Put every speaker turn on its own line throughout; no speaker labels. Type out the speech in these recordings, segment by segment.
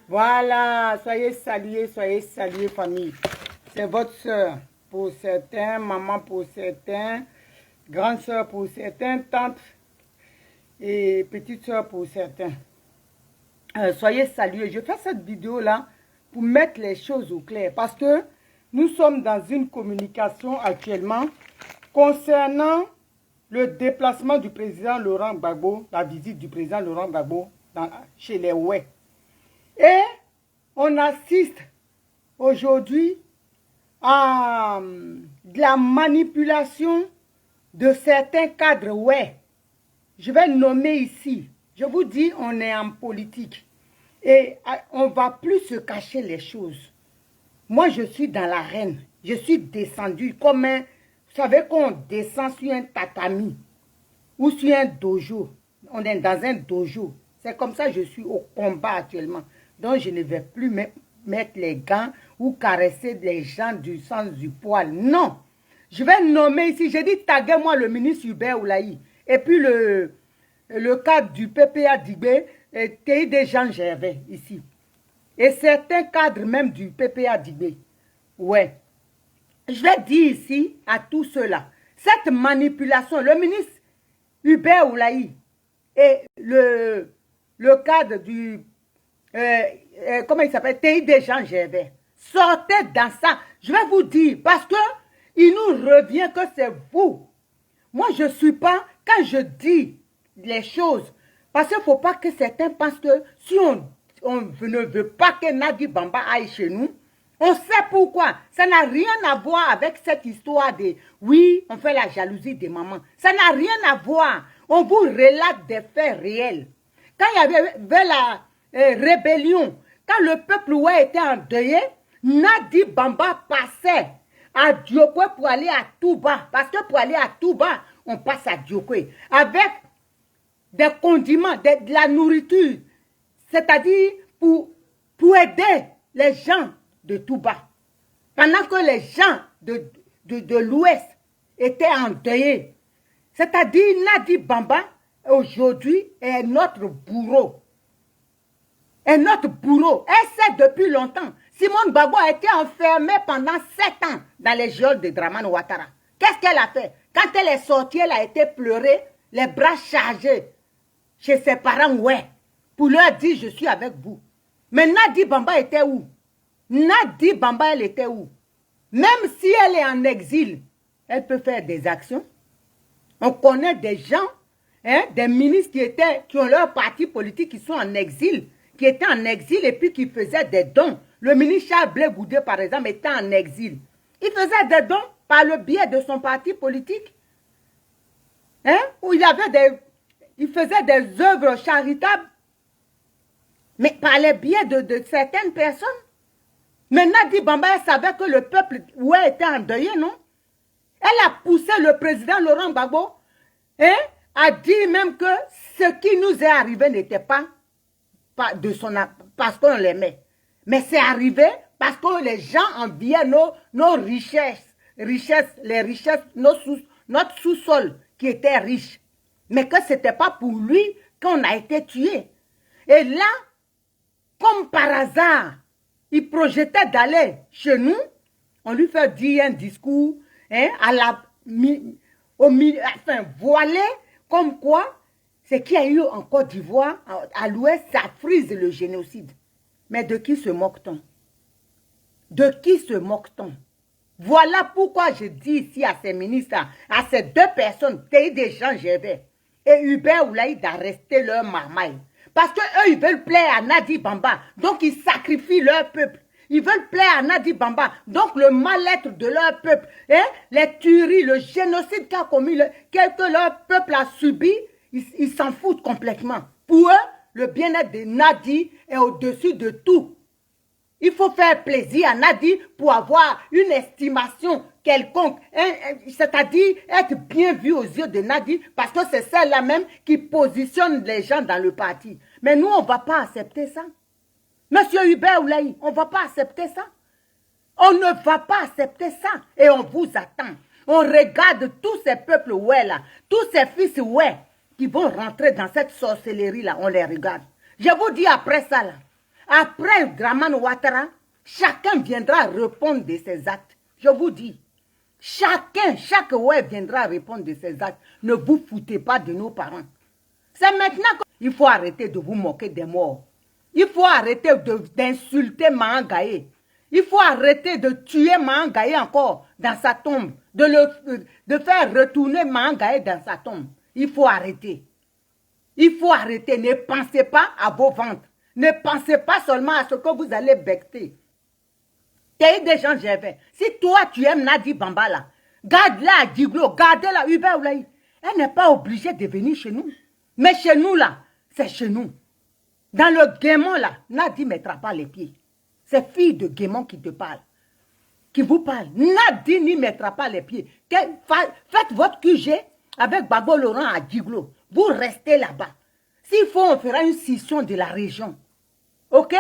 Voilà, soyez salués famille. C'est votre soeur pour certains, maman pour certains, grande soeur pour certains, tante et petite soeur pour certains. Soyez salués. Je fais cette vidéo-là pour mettre les choses au clair parce que nous sommes dans une communication actuellement concernant le déplacement du président Laurent Gbagbo, la visite du président Laurent Gbagbo chez les Oué. Et on assiste aujourd'hui à de la manipulation de certains cadres Oué. Je vais nommer ici. Je vous dis, on est en politique. Et on ne va plus se cacher les choses. Moi, je suis dans l'arène. Je suis descendu comme un... Vous savez qu'on descend sur un tatami ou sur un dojo. On est dans un dojo. C'est comme ça que je suis au combat actuellement. Donc, je ne vais plus mettre les gants ou caresser les gens du sens du poil. Non. Je vais nommer ici. J'ai dit, taguez-moi le ministre Hubert Oulaï. Et puis le cadre du PPA Dibé, TID Jean Gervais, ici. Et certains cadres même du PPA Dibé. Ouais. Je vais dire ici à tous ceux-là, cette manipulation, le ministre Hubert Oulaï et le cadre du, comment il s'appelle, TID Jean Gervais, sortez dans ça. Je vais vous dire, parce que il nous revient que c'est vous. Moi, je ne suis pas, quand je dis les choses, parce qu'il ne faut pas que certains pensent que si on ne veut pas que Nadi Bamba aille chez nous, on sait pourquoi. Ça n'a rien à voir avec cette histoire de oui, on fait la jalousie des mamans. Ça n'a rien à voir. On vous relate des faits réels. Quand il y avait la rébellion, quand le peuple ouais était endeuillé, Nadi Bamba passait à Diokwe pour aller à Touba. Parce que pour aller à Touba, on passe à Diokwe. Avec des condiments, de la nourriture. C'est-à-dire pour aider les gens de Touba. Pendant que les gens de l'Ouest étaient endeuillés. C'est-à-dire, Nadi Bamba, aujourd'hui, est notre bourreau. Est notre bourreau. Elle sait depuis longtemps. Simone Gbagbo a été enfermée pendant 7 ans dans les geôles de Dramane Ouattara. Qu'est-ce qu'elle a fait? Quand elle est sortie, elle a été pleurée, les bras chargés chez ses parents, ouais, pour leur dire, je suis avec vous. Mais Nadi Bamba était où? Nadi Bamba, elle était où? Même si elle est en exil, elle peut faire des actions. On connaît des gens, hein, des ministres qui ont leur parti politique, qui sont en exil, qui étaient en exil et puis qui faisaient des dons. Le ministre Charles Blé Goudé, par exemple, était en exil. Il faisait des dons par le biais de son parti politique. Hein, où il faisait des œuvres charitables, mais par le biais de certaines personnes. Mais Nadi Bamba, elle savait que le peuple ouais, était endeuillé, non? Elle a poussé le président Laurent Gbagbo, hein, a dit même que ce qui nous est arrivé n'était pas parce qu'on l'aimait. Mais c'est arrivé parce que les gens enviaient nos richesses, notre sous-sol qui était riche. Mais que ce n'était pas pour lui qu'on a été tué. Et là, comme par hasard, il projetait d'aller chez nous, on lui fait dire un discours, hein, voilé, comme quoi, ce qu'il y a eu en Côte d'Ivoire, à l'ouest, ça frise le génocide. Mais de qui se moque-t-on? De qui se moque-t-on? Voilà pourquoi je dis ici à ces ministres, à ces deux personnes, TID Jean Gervais et Hubert Oulaï, d'arrêter leur marmaille. Parce qu'eux, ils veulent plaire à Nadi Bamba. Donc, ils sacrifient leur peuple. Ils veulent plaire à Nadi Bamba. Donc, le mal-être de leur peuple, hein, les tueries, le génocide qu'a commis, que leur peuple a subi, ils s'en foutent complètement. Pour eux, le bien-être de Nadi est au-dessus de tout. Il faut faire plaisir à Nadi pour avoir une estimation quelconque, c'est-à-dire être bien vu aux yeux de Nadi, parce que c'est celle-là même qui positionne les gens dans le parti. Mais nous, on ne va pas accepter ça. Monsieur Hubert Oulaï, on ne va pas accepter ça. On ne va pas accepter ça. Et on vous attend. On regarde tous ces peuples ouais là, tous ces fils ouais qui vont rentrer dans cette sorcellerie là, on les regarde. Je vous dis après ça là,
Après Dramane Ouattara, chacun viendra répondre de ses actes. Je vous dis, chaque ouais viendra répondre de ses actes. Ne vous foutez pas de nos parents. C'est maintenant qu'il faut arrêter de vous moquer des morts. Il faut arrêter d'insulter Mahangaye. Il faut arrêter de tuer Mahangaye encore dans sa tombe. De faire retourner Mahangaye dans sa tombe. Il faut arrêter. Il faut arrêter. Ne pensez pas à vos ventres. Ne pensez pas seulement à ce que vous allez becter. T'as eu des gens Gervais. Si toi tu aimes Nadi Bamba là, garde-la à Djiglo, gardez-la Hubert Oulaye. Elle n'est pas obligée de venir chez nous. Mais chez nous là, c'est chez nous. Dans le Guémon là, Nadi ne mettra pas les pieds. C'est fille de Guémon qui te parle. Qui vous parle. Nadi n'y mettra pas les pieds. Faites votre QG avec Babo Laurent à Djiglo. Vous restez là-bas. S'il faut, on fera une scission de la région. Ok?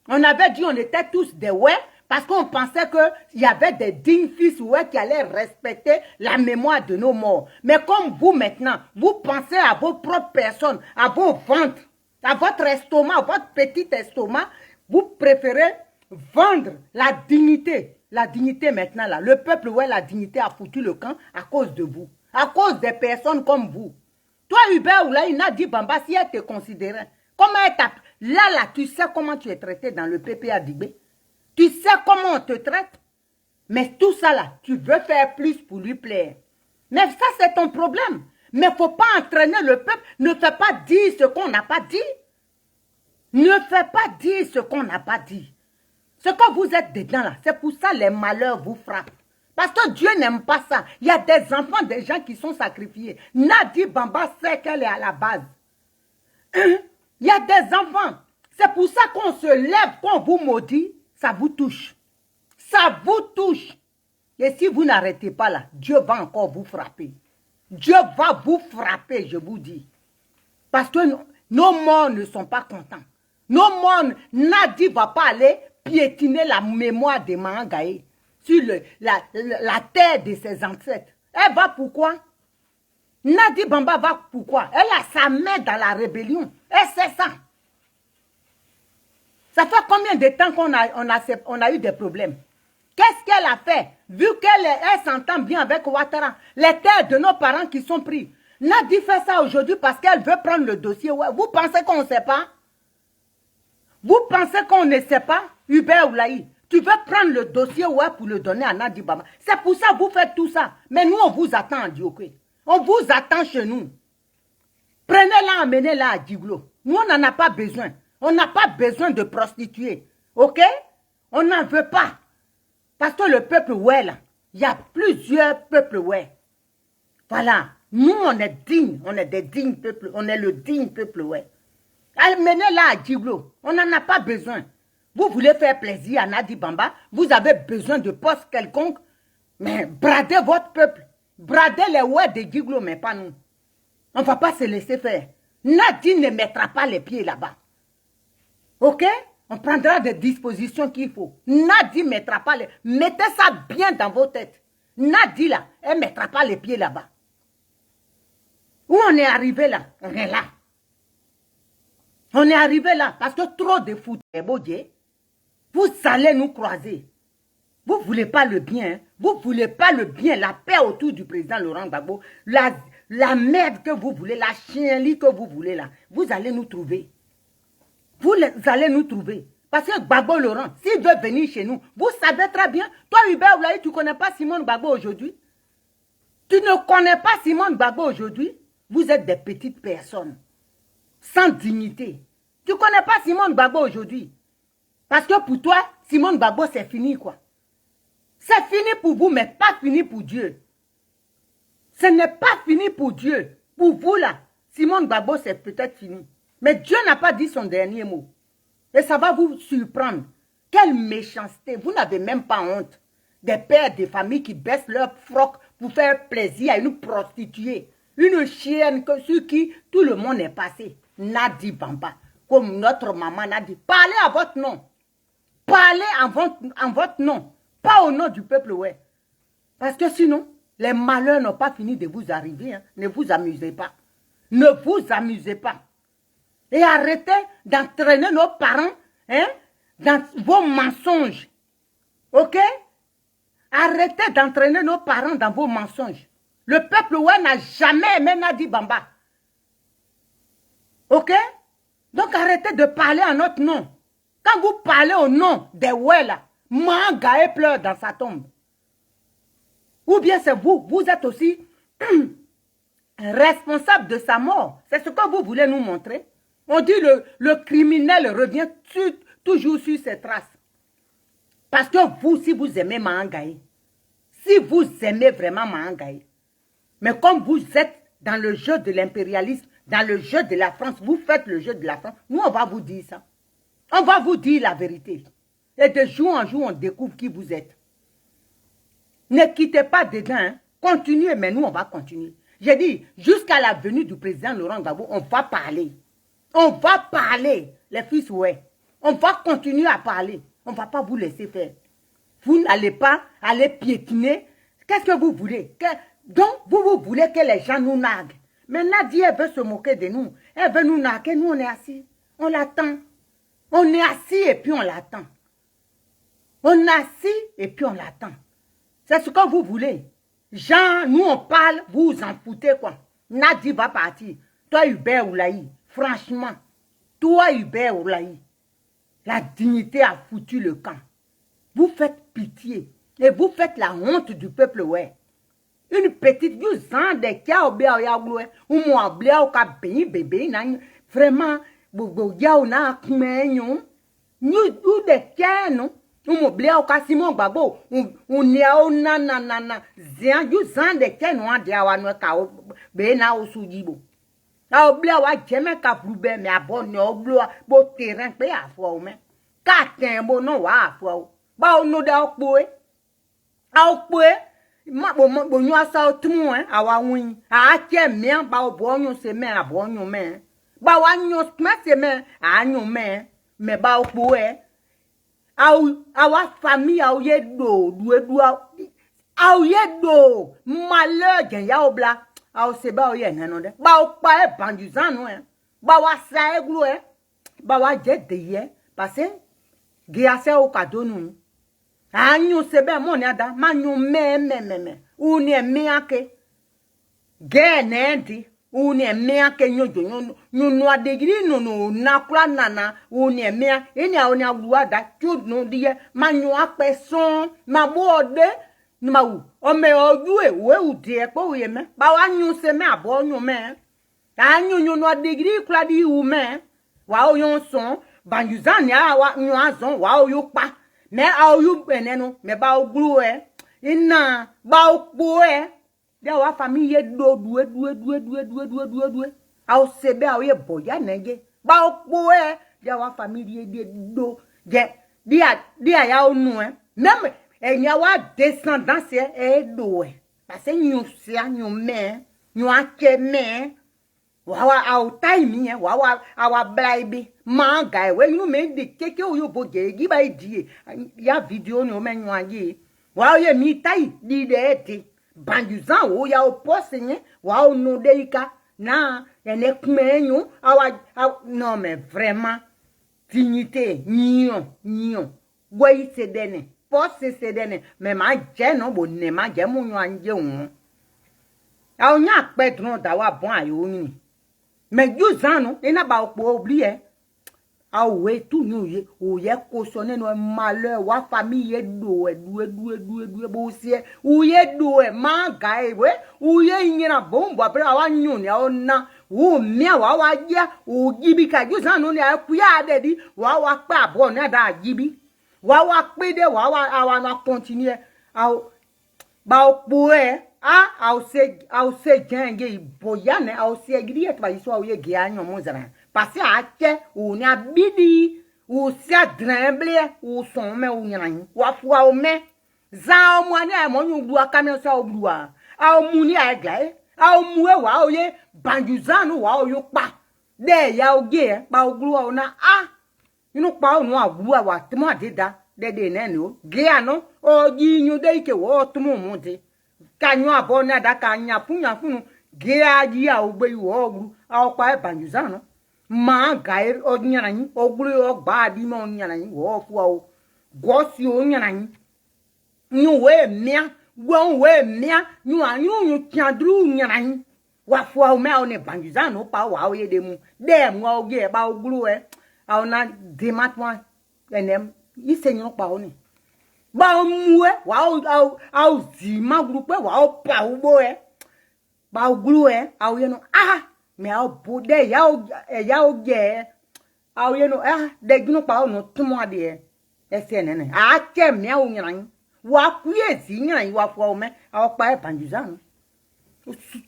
On avait dit on était tous des ouais, parce qu'on pensait qu'il y avait des dignes fils ouais qui allaient respecter la mémoire de nos morts. Mais comme vous maintenant, vous pensez à vos propres personnes, à vos ventres, à votre estomac, votre petit estomac, vous préférez vendre la dignité. La dignité maintenant là. Le peuple ouais, la dignité a foutu le camp à cause de vous. À cause des personnes comme vous. Toi, Hubert Oulaye, Nadi Bamba, si elle te considérait, comment elle tape? Là, tu sais comment tu es traité dans le PPA d'Igbe. Tu sais comment on te traite. Mais tout ça là, tu veux faire plus pour lui plaire. Mais ça, c'est ton problème. Mais il ne faut pas entraîner le peuple. Ne fais pas dire ce qu'on n'a pas dit. Ne fais pas dire ce qu'on n'a pas dit. Ce que vous êtes dedans là, c'est pour ça que les malheurs vous frappent. Parce que Dieu n'aime pas ça. Il y a des enfants, des gens qui sont sacrifiés. Nadi Bamba sait qu'elle est à la base. Il y a des enfants. C'est pour ça qu'on se lève, qu'on vous maudit, ça vous touche. Ça vous touche. Et si vous n'arrêtez pas là, Dieu va encore vous frapper. Dieu va vous frapper, je vous dis. Parce que nos morts ne sont pas contents. Nos morts, Nadi ne va pas aller piétiner la mémoire de Mahangaye sur la terre de ses ancêtres. Elle va pourquoi? Nadi Bamba va pourquoi? Elle a sa main dans la rébellion. Elle sait ça. Ça fait combien de temps qu'on a eu des problèmes? Qu'est-ce qu'elle a fait? Vu qu'elle s'entend bien avec Ouattara, les terres de nos parents qui sont pris. Nadi fait ça aujourd'hui parce qu'elle veut prendre le dossier. Ouais. Vous pensez qu'on ne sait pas? Vous pensez qu'on ne sait pas? Hubert Oulaye, tu veux prendre le dossier ouais, pour le donner à Nadi Bamba. C'est pour ça que vous faites tout ça. Mais nous, on vous attend en Dioké. On vous attend chez nous. Prenez-la, emmenez-la à Djiglo. Nous, on n'en a pas besoin. On n'a pas besoin de prostituées. Ok? On n'en veut pas. Parce que le peuple, ouais, là, il y a plusieurs peuples, ouais. Voilà. Nous, on est dignes. On est des dignes peuples. On est le digne peuple, ouais. Amenez-la à Djiglo. On n'en a pas besoin. Vous voulez faire plaisir à Nadi Bamba. Vous avez besoin de poste quelconque. Mais bradez votre peuple. Bradez les ouais de Djiglo, mais pas nous. On ne va pas se laisser faire. Nadi ne mettra pas les pieds là-bas. Ok? On prendra des dispositions qu'il faut. Nadi ne mettra pas les... Mettez ça bien dans vos têtes. Nadi là, elle ne mettra pas les pieds là-bas. Où on est arrivé là? On est là. On est arrivé là parce que trop de foot est beau Dieu. Vous allez nous croiser. Vous ne voulez pas le bien. Hein? Vous ne voulez pas le bien, la paix autour du président Laurent Gbagbo. La merde que vous voulez, la chienlit que vous voulez là. Vous allez nous trouver. Vous allez nous trouver. Parce que Gbagbo Laurent, s'il veut venir chez nous, vous savez très bien. Toi, Hubert Oulaye, tu ne connais pas Simone Gbagbo aujourd'hui? Tu ne connais pas Simone Gbagbo aujourd'hui? Vous êtes des petites personnes. Sans dignité. Tu ne connais pas Simone Gbagbo aujourd'hui. Parce que pour toi, Simone Gbagbo, c'est fini quoi. C'est fini pour vous, mais pas fini pour Dieu. Ce n'est pas fini pour Dieu. Pour vous là, Simone Gbagbo, c'est peut-être fini. Mais Dieu n'a pas dit son dernier mot. Et ça va vous surprendre. Quelle méchanceté. Vous n'avez même pas honte. Des pères de famille qui baissent leur froc pour faire plaisir à une prostituée. Une chienne sur qui tout le monde est passé. Nadi Bamba. Comme notre maman n'a dit. Parlez à votre nom. Parlez en votre nom. Pas au nom du peuple, ouais. Parce que sinon, les malheurs n'ont pas fini de vous arriver. Hein. Ne vous amusez pas. Ne vous amusez pas. Et arrêtez d'entraîner nos parents hein, dans vos mensonges. Ok? Arrêtez d'entraîner nos parents dans vos mensonges. Le peuple ouais n'a jamais aimé Nadi Bamba. Ok? Donc arrêtez de parler en notre nom. Quand vous parlez au nom des ouais là, Mangaé pleure dans sa tombe. Ou bien c'est vous, vous êtes aussi responsable de sa mort. C'est ce que vous voulez nous montrer. On dit le criminel revient toujours sur ses traces. Parce que vous, si vous aimez Mangaé, si vous aimez vraiment Mangaé, mais comme vous êtes dans le jeu de l'impérialisme, dans le jeu de la France, vous faites le jeu de la France, nous on va vous dire ça. On va vous dire la vérité. Et de jour en jour, on découvre qui vous êtes. Ne quittez pas dedans, hein. Continuez, mais nous on va continuer. J'ai dit, jusqu'à la venue du président Laurent Gbagbo, on va parler. On va parler, les fils, ouais. On va continuer à parler. On ne va pas vous laisser faire. Vous n'allez pas aller piétiner. Qu'est-ce que vous voulez? Donc, vous voulez que les gens nous narguent. Mais Nadia, elle veut se moquer de nous. Elle veut nous narguer. Nous, on est assis. On l'attend. On est assis et puis on l'attend. On est assis et puis on l'attend. C'est ce que vous voulez. Jean, nous, on parle, vous vous en foutez, quoi. Nadia va partir. Toi, Hubert Oulaï, franchement, toi, Hubert Oulaï, la dignité a foutu le camp. Vous faites pitié. Et vous faites la honte du peuple, ouais. Une petite, vous en des cas, ou moi, bléa, ou ka bébé, vraiment, vous na nous, des cas, non? Ou mo bléa, ou ka Simon Gbagbo, ou nia, ou na, zian, vous en des cas, non, dia, wa, no, ka, na, ou soujibo. A oblia wa jeme ka blube me abonne oblo bo terrain pe afo me. Ka ten bo no wa afo. Ba o no da okpoe. A okpoe ma bo nyu asa otumu awa win. A che me ba o bo nyu se me abo nyu me. Ba wa nyu se me a nyu me. Me ba okpoe. Awa famille a ye do a ye do malheur gen ya obla. Au seba o ye nanonde ba o pa e banduzano ba wa sa e glu ba wa je de ye parce ge ase o kadonu anyu sebe mo ni ada manyu me u ni emi ake ge ne ndi u ni emi ake nyojo nyunu adegiri no na kura nana u ni emi eni a oni aglu ada tu no die manyu apeson ma bo ode ma wu o me oju e we udi e po ye me ba wa nyu se me abo nyu me anyu nyu no degree kula di u me wa o yon son banjuzan ya wa nyu azon wa o yu pa me a o yu benenu me ba o glu e ina ba o po e de wa famille do du a o se be a o ye boya nege ba o po e de wa famille de do je dia ya o nu même et y a wa descendance et doué parce que nous sia nous mais nous akeme wa au time wa our blibe manga we you me de keke o yo boge gi ba die ya video no me nwa gi wa ye mi tai di de ti banduzan o ya o posenye wa o no deika na ene kumenyu non mais vraiment dignité nion we se dene force se dene mais ma je no bo ne ma je mu nyu anje won a onya pedron da wa bon ayo yin mais juzano ina ba opo oblie a we tu nyu ye o ye ko so ne no malheur wa famille do du bo sie o ye do ma ga we o ye nyina bombo apre wa nyu ne o na wo mi wa je o gibi ka juzano ne aku ya de di wa pa bo na da gibi wa pede wa na continue ba opoe au se jenge boya ne au se grie ba iso au ye ge anyo muzara parce a che o nya bidi o se dremble o son me o nyan wa fua o me za o mo ne mo nyu bua kamio sa o bua au mu ni a gla au mu e wa o ye banjuzanu wa o yo pa de ya o ge ba o glu o na inu pa onu agwu awa timo adida dede nene o ge ano o ji nyu de ike wo tumu mu de kanyu abo na da kanya funu ge aji a ogbe wo ogru a o pa e banjuzano ma gair o nyanani o glu o ba di mo nyanani wo fu o gosi o nyanani nyu we mia won we mia nyu anyu tiandru nyanani wa fu o me o ne banjuza no pa wa o ye de mu o ge ba o glu e a na de matwa enem isenyo pa o ni ba o mu e wa o zi ma glu pe wa o pa o bo e ba o glu e a o ye no me a bo de ya o ge a o ye no de gnu pa o no tumo ade e se nene a ke me a o nyan wa ku ye zi nyan wa fu o me a o pa e banjuza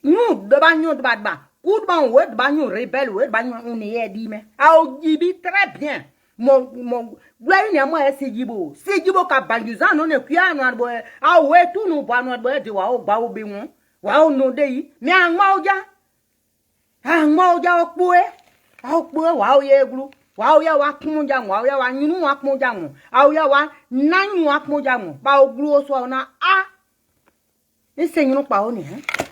no de ba nyu de ba ku de ba we de ba nyu rebelle we de ba nyu on e di me a o gibi très bien mon gloire ni mo e se jibo ka banjuza no ne ku anu abo a we tu no bo anu abo de wa o gba o be won wa o no de yi mi anwa oja okpo wa o ye glu wa o ya wa kun ja wa o ya wa nyinu wa kun ja mo a o ya wa nanyu wa kun ja mo ba o glu o so na ni se nyinu pa o ni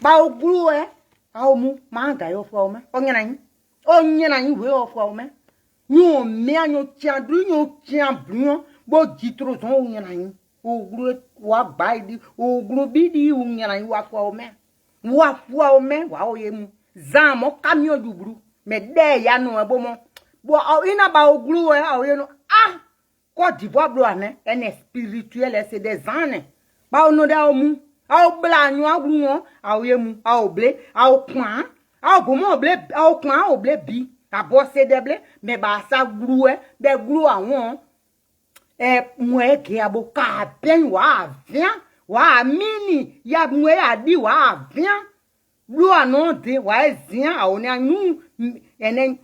ba o glu e a o mu ma ga yo fo o me o nyina yin we o fo o me nyu me anyu tiandru nyu tiambru bo jitro so o nyina yin o glu wa ba di o glu bi di o nyina yin wa fo o me wa o ye mu zan mo camion du bru me de ya no ebo mo bo ina ba o glu e o ye no Côte d'Ivoire blo ane ene spirituel c'est des années ba o no da o mu a o bla anyu agru won a o ye mu a o ble a o kwan a o bo mo ble a o kwan a o ble bi a bo se de ble me ba sa glu e de glu awon mwe ke abo ka ben wa vien wa mini ya mwe adi wa vien blu anon de wa ezien a on anu enen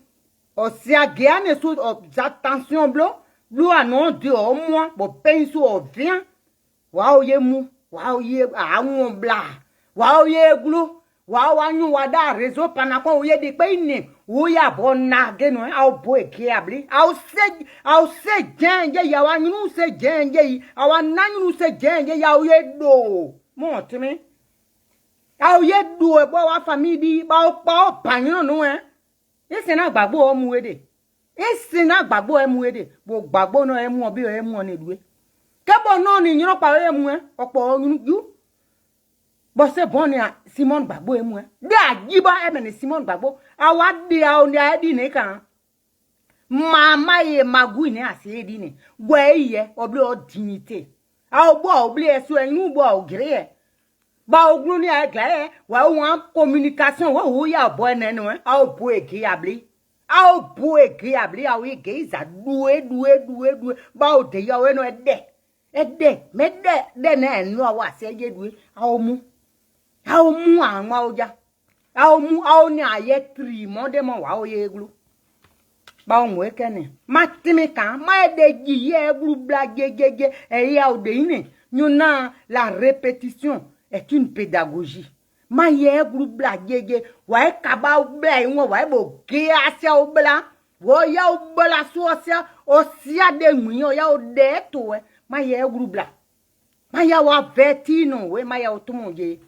o si agea ne so attention blu anon de o mo bo penso o vien wa o ye mu wa o ye awon bla wa o ye glu wa wa nyu wa da rezo panako o ye de pe ni o ya bo na ge no a o bo eke abli a o se genje ya wa nyu se genje a wa na nyu se genje ya o ye do mo timi a o ye do e bo wa family ba o pa o panyo no ese na gbagbo o mu wede ese na gbagbo e mu wede bo gbagbo no e mu obi o e mu oni duwe kebo no ni yiro pa e mu opo yu bo se bon ya Simon gbagbo e mu de ajiba e me ni Simon gbagbo awa de a oni a di ne kan mama ye magu ni ase di ni gwe ye obi o dignité a o bo obi eso enu bo o gre ba ogun ni agla wa won communication wa wo ya bo nenu a o bo ege abli a o bo ege abli a o ege iza duwe ba o de ya we no ede me de na enu a wa se je duwe a o mu anwa oja a o mu a o ni aye 3 mo de mo wa o ye glu ba o mu ekene ma timi kan ma de ji ye glu bla gege e ya o de ni nyuna la répétition est une pédagogie. Ma ye groupe bla gege wa kaba bla won wa bo ge asia o bla wo ya o bla so asia o sia de mu o ya o de to ma ye groupe bla ma ya wa vetino we ma ya o tumo je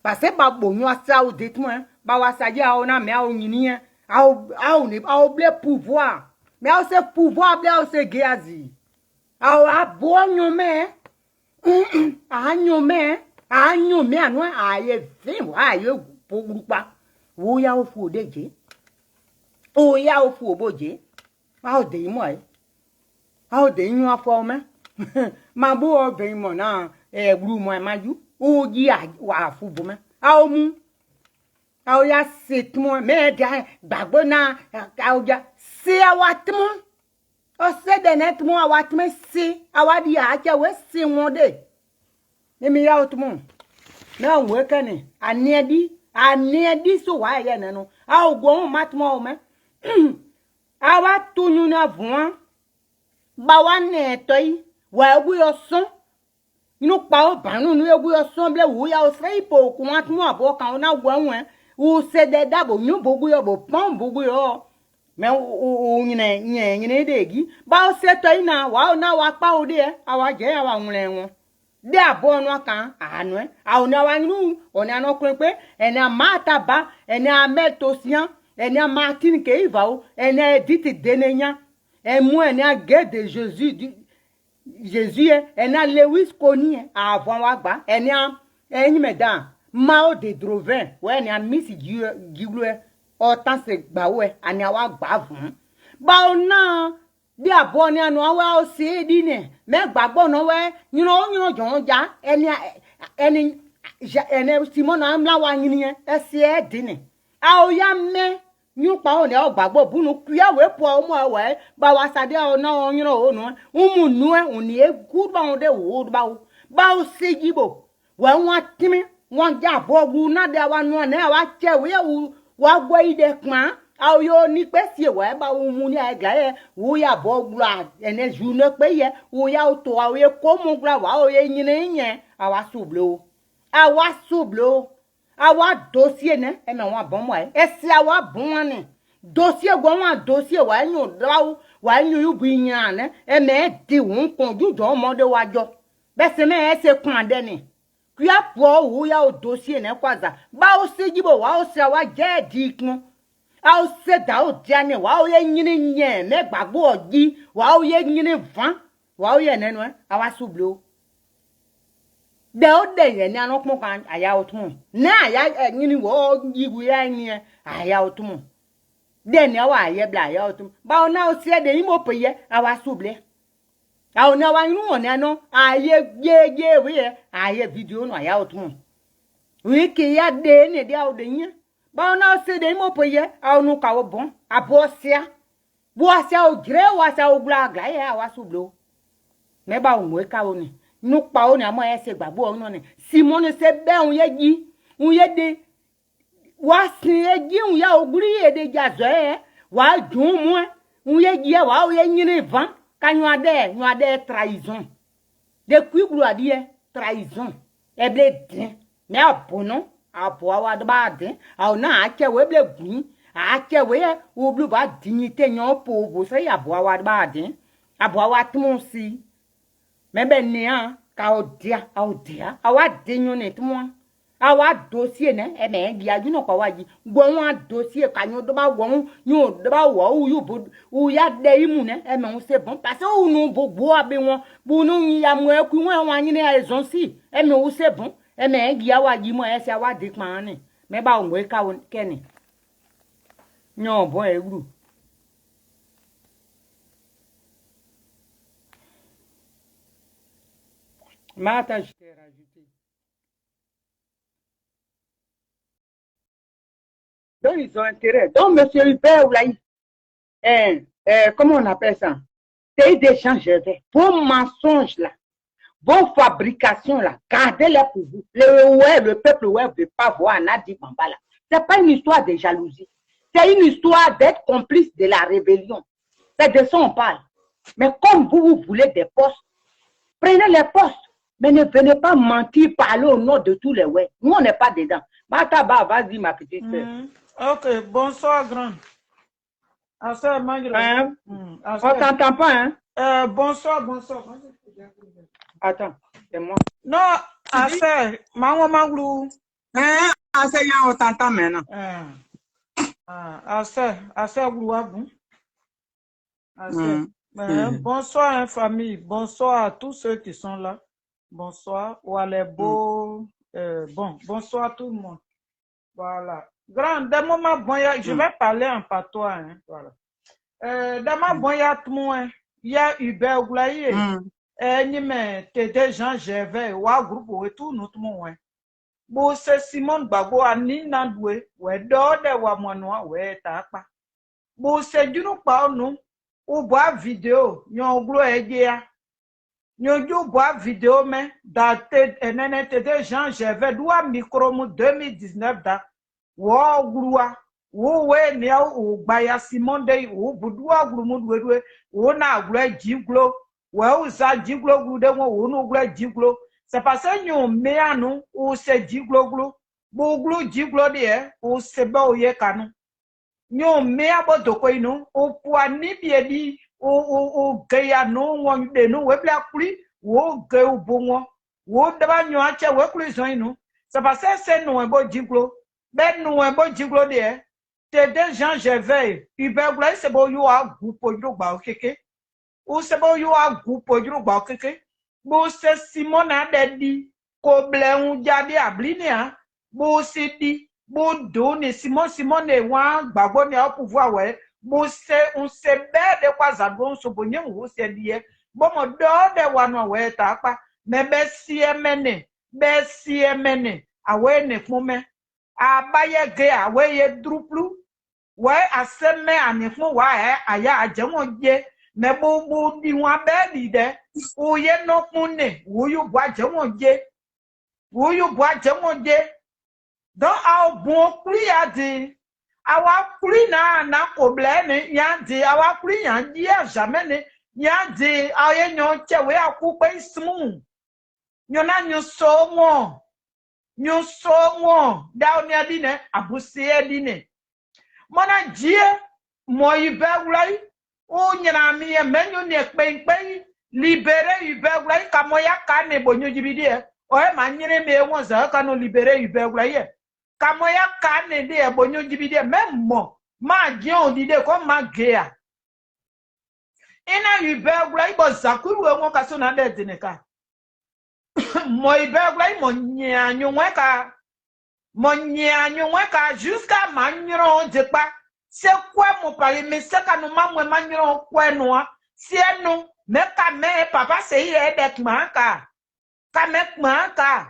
parce ba bo nyu asia o de tumo ba wa sa je a o na me a o nyini a o ble pouvoir me a o se pouvoir bla o se ge azi a bo nyu me anyo me anu aye fin wa aye pogrupa wo ya ofu odeje o ya ofu oboje a o de mo a o de yun afo me ma bo o be mo na gru mo maju o ji wa afu bo me a o mu a o ya setmo me da gbagbo na a o ja se awatmo o se de netmo awatmo se awadi a che we se won de Nemi ya otumo na weka ni aniedi so wa ye nenu a ogwo matmo o me awa tunu na vuan ba wa ne toyi wa egwu yo son inu pa o banu nu egwu yo son ble wo ya o se ipo ku matmo abo kan na gwo won o se de dabo nyu bogu yo bo pon bogu yo me o nyine degi ba o se toyi na wa pa o de awa je ya wa nwure won de abono kan anu a oni wa nu oni ano kun pe eni amata ba eni ametosian elle a Martine qui va où, elle a Edith Denenya, et moi, elle a Guerre de Jésus, Jésus, elle a Lewis Conny, avant Wagba, elle a, elle mesdames, Mao de Drovin, ouais, elle a Miss Gigoué, autant c'est Baoué, elle a Wagba, Baona, they are born and well, say, dinner, make Babon away, you know, John, ja, any Simon, I'm la one in here, a see dinner. Our young man, you pound out Babo Bunu, queer whip more way, but was I there no, you know, no, no, only a good bound the wood bow, bow, say Gibo. Well, what Timmy, one job, or will not there one now, I tell you, what way the man. Ao yo ni pesi we ba umuni agla wo ya bogla ene june pe ye wo ya to awo ye komu gla wa o ye nyine nye awa sublo awa dossier ne e me wa bon mo e si awa bon ne dossier go wa dossier wa nyu draw wa nyu yu binya ne e me di won kon ju jo mo de wa jo be se me e se kun de ni kuya po wo ya o dossier ne kwaza ba o se jibo wa o se awa je di kun I'll set out Johnny while you're in yen, make babo ye, while you're in van, while you're in I was so blue. The old day, and now no more I out moon. Now I knew all you were near I out moon. Then now I ye bly out, but now said the imope ye, I was so blue. I'll know I know, I ye, we I ye video no I out moon. We can't day the out the year. Ba na se de mo pe ye a nu ka wo bon abosia boasia o gre wasia o gla gla ye wa sublo me ba o ka o ni nu pa o ni amo e se gbagbo o no ni simon se be un ye de wa sin ye ji un ya oguri ye de jazo e wa dun mu un ye ji wa o ye nyine van ka nyu ade trahison de kwiglu adie trahison e ble din me abono Apo awa ba din aw na akewe ble gun akewe wo blu ba dignité nyon po bo se ya bo awa ba din abo awa tmun si mebe ni an ka odia awa dinyo ne tmun awa dossier ne e me di aju no kwa waji gbo won dossier ka nyon do ba won nyon do ba wo yu bo u ya de imu ne e me se bon parce ou nu bo bo abi won bu nu ya mu eku won wan yin e ezon si e me u se bon e me gi awa ji mo e se awa dik man ni me ba o ka won keni nyon bon e gru mata je t'ai rajouté donc ils ont intérêt donc monsieur Hubert Oulaï comment on appelle ça pays d'échange vos mensonges là vos fabrications là, gardez-les pour vous. Le peuple ne veut pas voir Nadi Bambala. Ce n'est pas une histoire de jalousie. C'est une histoire d'être complice de la rébellion. C'est de ça on parle. Mais comme vous voulez des postes, prenez les postes. Mais ne venez pas mentir, parler au nom de tous les ouais. Nous, on n'est pas dedans. Mataba, vas-y, ma petite soeur.
Ok, bonsoir, grand. On
t'entend pas, hein?
Bonsoir.
Attends, c'est moi.
Non, assez. Maman Manglou.
Assez, on t'entend maintenant.
Assez, bon. Bonsoir, hein, famille. Bonsoir à tous ceux qui sont là. Bonsoir. Bonsoir tout le monde. Voilà. Grand, d'un moment, bon, je vais parler en patois. Hein, voilà. D'un moment, bon, il y a Hubert Oulaï. Ni mais des gens j'avais wa groupe et tout notre monde bo se Simon Gbagbo ani nandwe we do de wa mono we ta pa bo se junu pa onu o boa vidéo nyon glo eje ya nyon ju boa vidéo mais daté enene des gens j'avais doa micro mu 2019 da wo grua wo we ni o gba ya Simon de o budua glu mu dwe wo na glo jiglo ouais ça jiglo glu de won no glo jiglo c'est parce que nous meanu ou c'est jiglo glu bo glu jiglo de o se ba oye kanu nous mea bo doko inu o poani biedi o geya no won de no we bla kuli wo ge o bo won wo de ba nyu ache we kuli zo inu c'est parce que c'est no bo jiglo be no bo jiglo de t'es des gens, je vais. Hubert Goulaye, c'est bon, you a groupe au Yoruba, ok? Ou c'est bon, you a groupe au Yoruba, ok? Bon, c'est Simon a dit, koble un jadi abline, hein? Bon, c'est dit, bon, donne, Simon est wan, babon est au pouvoir, ouais. Bon, c'est, on sait bien de quoi ça bon, so bon, on sait dire. Bon, mon de wan, ouais, t'as pas. Mais, ben, si emene, awe ne fume. Abaye ge, awe ye druplu. Ouais, à ce mais à ne font ouais, aya a jemoje, mais bon, di wa be de, ou ye no fune, ou you bois jemoje, ou you bois jemoje. Dans our bon pli a dit, awa pli na koble ne, ya di, awa pli yan di a jamais ne, ya di, aye nyon chewe a coupe smu. Nyona nyo so mo, down ya dine, abusie dine. Mona die mo Hubert Goulaye o nyina mi e menyo ne penpen libérer Hubert Goulaye ka mo ya ka ne bonyo jibidi e o e ma nyire me won za ka no libérer Hubert Goulaye ka mo ya ka ne de e bonyo jibidi e memmo ma je on dide ko ma gea ina Hubert Goulaye bo zakuru e won ka so na de dineka mo Hubert Goulaye mo nyanyo ka jusqu'à magnon de pas. C'est quoi mon pari? Mais c'est quand nous m'avons magnon quoi noir. Si nous, mais quand même, papa, c'est avec manka. Quand même, manka.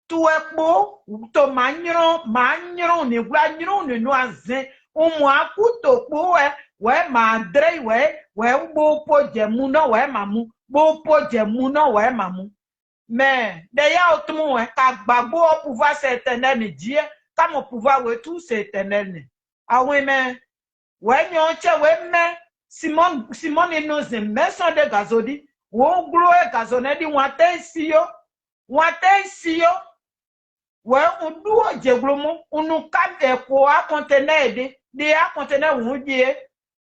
Tout est beau, ou to magnon, ne voyons, ne noisin. Au moins, couteau, ouais, madre, ouais, beau pot de mouna, ouais, mamou. Beau pot de mouna, ouais, mamou. Mais d'ailleurs, tout le monde, car Babo au pouvoir c'est éternel, mais Dieu, comme au pouvoir, tout c'est éternel. Ah oui, mais, ouais, mais, Simon et nos émissions de gazodi, ou on gloue gazonné, dit, ouais, on doit dire, on nous capte quoi, conteneur, des conteneurs, on dit,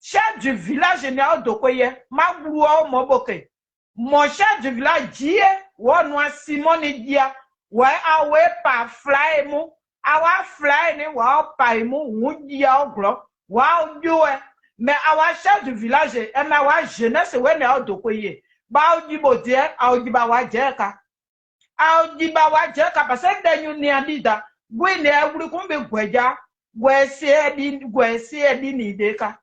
chef du village général de Koye, ma gloire, mon bokeh. Mon chef du village dit, ouais, nous Simon et dia, ouais, ah ouais, pas fly mou, ah ouais, fly ne, ouais, pas mou, ou dia au gros, ouais, ouais, mais ah ouais, chef du village, et ma ouais, jeunesse, ouais, ne, de quoi y est, bah, au dit, bon, dia, au dit, bah, ouais, jeka, au dit, bah, ouais, jeka, parce que d'un n'y a dit, oui, ne, vous le comptez, gweja, gwese, ni deka,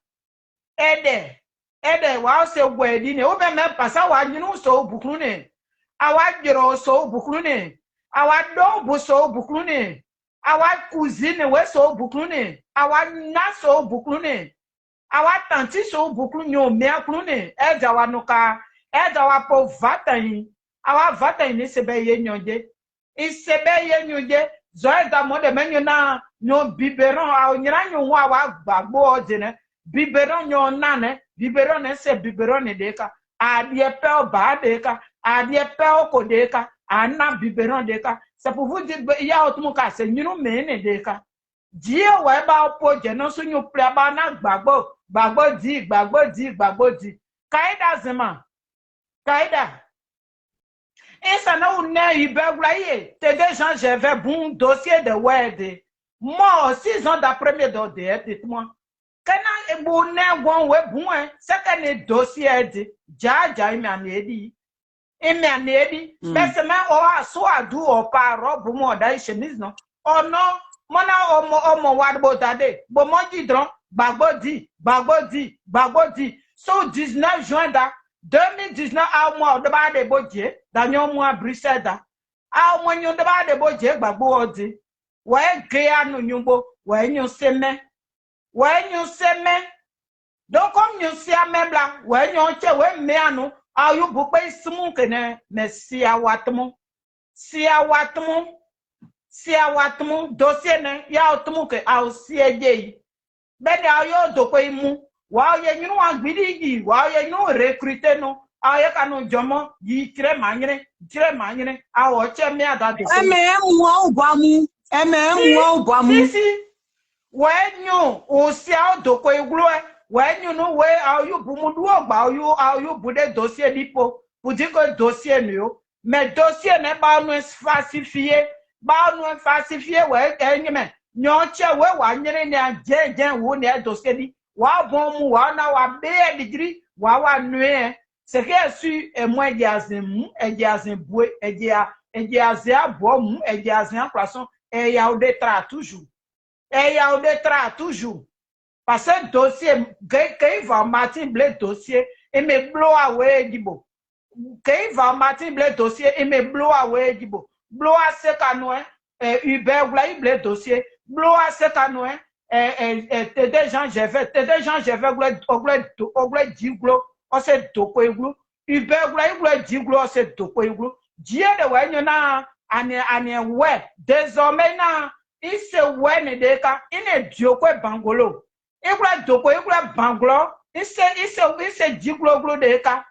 ede wa se gwedi ne o be me pasa wa nyinu so bukuru ne awa jiro so bukuru ne awa do bu so bukuru ne awa cousine we so bukuru ne awa na so bukuru ne awa tanti so bukuru nyo me akuru ne eja wa nuka eja wa po vatan awa vatan ni sebe ye nyonje isebe ye nyonje zo eda mo de menyo na nyo biberon awo nyira nyo wa gbagbo ojene biberon nyo nane biberon se biberon deka adie pe ba deka adie pe ko deka ana biberon deka c'est pour vous dire ya otumu ka se nyinu mene deka die we ba po je no so nyu pre ba na gbagbo di kaida zema kaida esa na une Hubert Goulaye te des gens j'avais bon dossier de word moi 6 ans d'après de dites-moi kana ebo na gwan we bun se ka ne dossier di jaja imi anedi bese me o aso adu o pa rob mo da chemise no ono mona omo wa bo dade bo mo jidron bagbodi so 19 juin da 2019 a mo do ba de boje da nyo mo Bruxelles da a mo nyo do ba de boje gbagbo odi we ge anu nyumbo we nyu seme when you say me, don't come you see a membla, when you say when me anu, are you book by smoking, me see a watmo, dossier, ya automuke, I'll see a day. Benny, are you do pay mu, while you know I'm greedy, while you know recruiter no, I can jomo, ye tre mangre, I watch me at that. When you o see out do ko iglo when you know where are you bumudu ogba are you bude dossier dipo budi ko dossier no mais dossier ne ba no falsifié we enye me Nyoche we wa nyere ne jeje wo ne dossier di. Wa bon mu wa na wa be digri wa nue. C'est que su e mo e azin boué, e azin bomu, e azin poisson, e ya o detra toujours. Et il y a des traits toujours. Parce que dossier, quand il va Martin Blé dossier, il me blow away dibo. Quand il va Martin Blé dossier, il me blow away dibo. Blow à ce canoë, Hubert Blé Blé dossier, blow à ce canoë, t'es gens j'ai fait, Oglé Diglo, on s'est topé glo, Hubert Blé Diglo, on s'est topé glo. Dieu de ouais, il y en a, ane ouais, désormais, na. Il se wene deka, il ne dioko bangolo. Il voit doko, il voit banglo, il se diglo glo deka.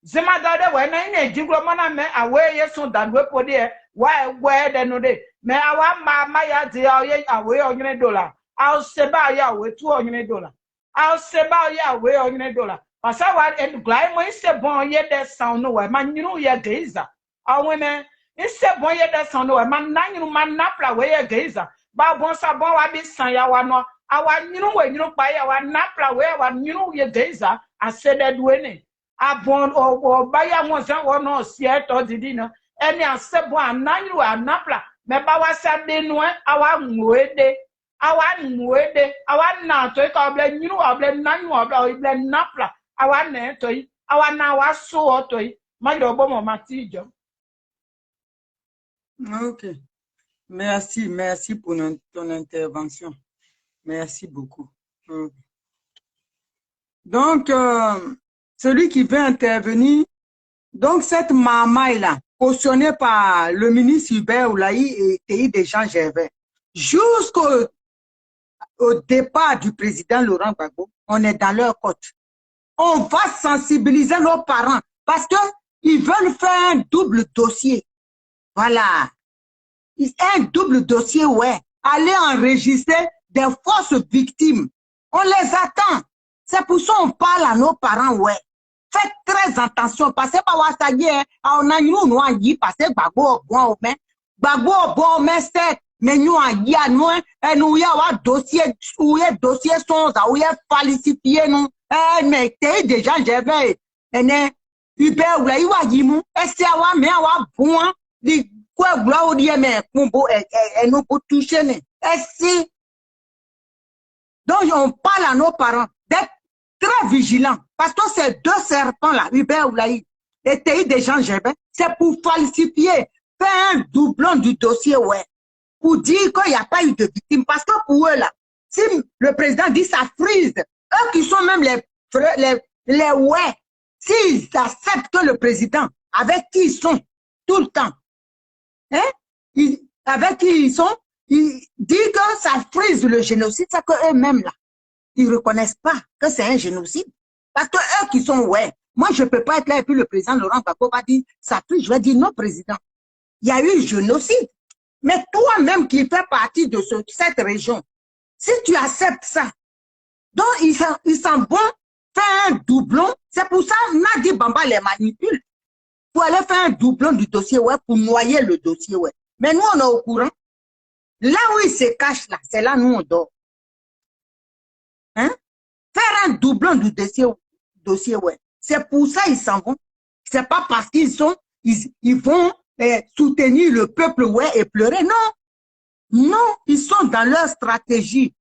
Zema dade wene, il ne diglo mana me awe ye son danwe podi e, wa de no de. Me awa ma ya di awe onyene dola. Au seba ya awe tu onyene dola. Au seba ya awe onyene dola. Pasa wa en glai mo se bon ye de sound no we, man you ye geiza. Awe me ise bon ye descend no man nanyu man napla we ye geiza ba bon sa bon wa bi san ya wa no awa nyinu we nyinu pa ya wa napla we wa nyinu ye geiza asede duene abon o ba ya mo san wo no sie to didi no eni ase bon ananyu wa napla me ba wa sa de no awa nwede awa na to ka ble nyinu wa ble nanyu wa ble napla awa ne to awa na wa so to ma do bo mo matijo.
Ok. Merci pour ton intervention. Merci beaucoup. Donc, celui qui veut intervenir, donc cette maman-là, cautionnée par le ministre Hubert Oulaï et Théi Deschamps-Gervais, jusqu'au départ du président Laurent Gbagbo, on est dans leur côte. On va sensibiliser nos parents parce qu'ils veulent faire un double dossier. Voilà. Un double dossier, ouais. Aller enregistrer des fausses victimes. On les attend. C'est pour ça qu'on parle à nos parents, ouais. Faites très attention. Passez par Wassagé, on a nous, nous, on passez Gbagbo, bon, mais, Gbagbo, bon, mais, c'est, mais nous, on y a, nous, et nous, y a un dossier, où y dossier sont, où y a falsifié, nous, mais, t'es déjà, j'avais, Hubert, ou là, y a, et c'est à mais à bon, quoi, gloire, mais, et nous, pour toucher, et si, donc, on parle à nos parents d'être très vigilants. Parce que ces deux serpents-là, Hubert Oulaï et Théi Deschamps-Gervais, c'est pour falsifier, faire un doublon du dossier, ouais. Pour dire qu'il n'y a pas eu de victime. Parce que pour eux, là, si le président dit ça frise, eux qui sont même les ouais, s'ils acceptent que le président, avec qui ils sont tout le temps, hein, avec qui ils sont, ils disent que ça frise le génocide, c'est qu'eux-mêmes, là, ils ne reconnaissent pas que c'est un génocide. Parce que eux qui sont, ouais, moi je ne peux pas être là et puis le président Laurent Gbagbo va dire, ça frise, je vais dire non, président. Il y a eu génocide. Mais toi-même qui fais partie de cette région, si tu acceptes ça, donc ils sont bons, faire un doublon, c'est pour ça que Nadi Bamba les manipule. Pour aller faire un doublon du dossier, ouais, pour noyer le dossier, ouais. Mais nous, on est au courant. Là où ils se cachent, là, c'est là nous on dort. Hein? Faire un doublon du dossier, ouais. C'est pour ça ils s'en vont. C'est pas parce qu'ils vont soutenir le peuple, ouais, et pleurer. Non. Non, ils sont dans leur stratégie.